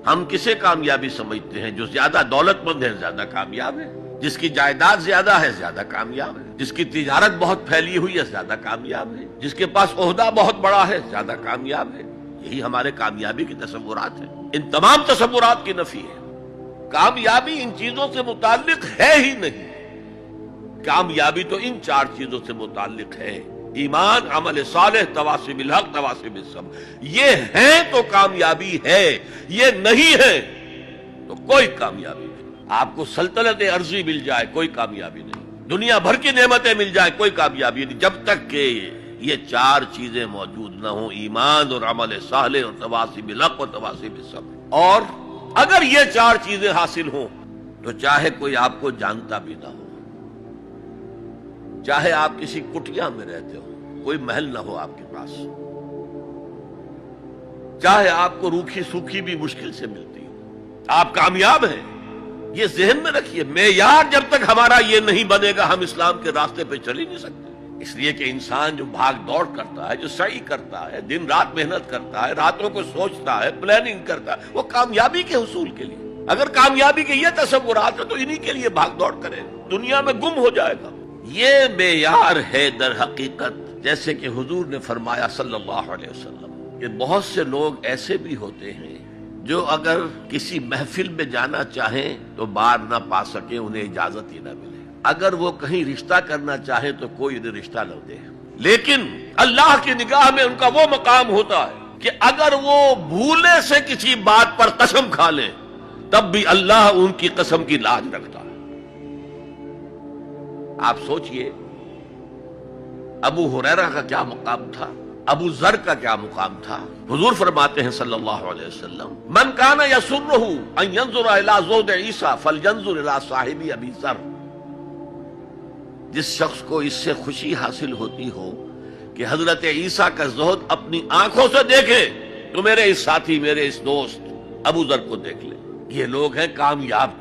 ہم کسے کامیابی سمجھتے ہیں؟ جو زیادہ دولت مند ہے زیادہ کامیاب ہے، جس کی جائیداد زیادہ ہے زیادہ کامیاب ہے، جس کی تجارت بہت پھیلی ہوئی ہے زیادہ کامیاب ہے، جس کے پاس عہدہ بہت بڑا ہے زیادہ کامیاب ہے۔ یہی ہمارے کامیابی کے تصورات ہیں۔ ان تمام تصورات کی نفی ہے۔ کامیابی ان چیزوں سے متعلق ہے ہی نہیں۔ کامیابی تو ان چار چیزوں سے متعلق ہے: ایمان، عمل صالح، تواصی بالحق، تواصی بالصبر۔ یہ ہیں تو کامیابی ہے، یہ نہیں ہے تو کوئی کامیابی نہیں۔ آپ کو سلطنت عرضی مل جائے کوئی کامیابی نہیں، دنیا بھر کی نعمتیں مل جائے کوئی کامیابی نہیں، جب تک کہ یہ چار چیزیں موجود نہ ہوں: ایمان اور عمل صالح اور تواصی بالحق اور تواصی بالصبر۔ اور اگر یہ چار چیزیں حاصل ہوں تو چاہے کوئی آپ کو جانتا بھی نہ ہو، چاہے آپ کسی کٹیا میں رہتے ہو، کوئی محل نہ ہو آپ کے پاس، چاہے آپ کو روکھی سوکھی بھی مشکل سے ملتی ہو، آپ کامیاب ہیں۔ یہ ذہن میں رکھیے، معیار جب تک ہمارا یہ نہیں بنے گا ہم اسلام کے راستے پہ چل ہی نہیں سکتے۔ اس لیے کہ انسان جو بھاگ دوڑ کرتا ہے، جو سعی کرتا ہے، دن رات محنت کرتا ہے، راتوں کو سوچتا ہے، پلاننگ کرتا ہے، وہ کامیابی کے حصول کے لیے۔ اگر کامیابی کے یہ تصورات ہیں تو انہی کے لیے بھاگ دوڑ کرے، دنیا میں گم ہو جائے گا۔ یہ معیار ہے در حقیقت، جیسے کہ حضور نے فرمایا صلی اللہ علیہ وسلم کہ بہت سے لوگ ایسے بھی ہوتے ہیں جو اگر کسی محفل میں جانا چاہیں تو بار نہ پا سکیں، انہیں اجازت ہی نہ ملے۔ اگر وہ کہیں رشتہ کرنا چاہیں تو کوئی انہیں رشتہ نہ دے۔ لیکن اللہ کی نگاہ میں ان کا وہ مقام ہوتا ہے کہ اگر وہ بھولے سے کسی بات پر قسم کھا لیں تب بھی اللہ ان کی قسم کی لاج رکھتا ہے۔ آپ سوچئے ابو ہریرہ کا کیا مقام تھا، ابو ذر کا کیا مقام تھا۔ حضور فرماتے ہیں صلی اللہ علیہ وسلم: من کان یسرہ ان ینظر الی زہد عیسی فلینظر الی صاحب ابی ذر۔ جس شخص کو اس سے خوشی حاصل ہوتی ہو کہ حضرت عیسیٰ کا زہد اپنی آنکھوں سے دیکھے تو میرے اس ساتھی، میرے اس دوست ابو ذر کو دیکھ لے۔ یہ لوگ ہیں کامیاب۔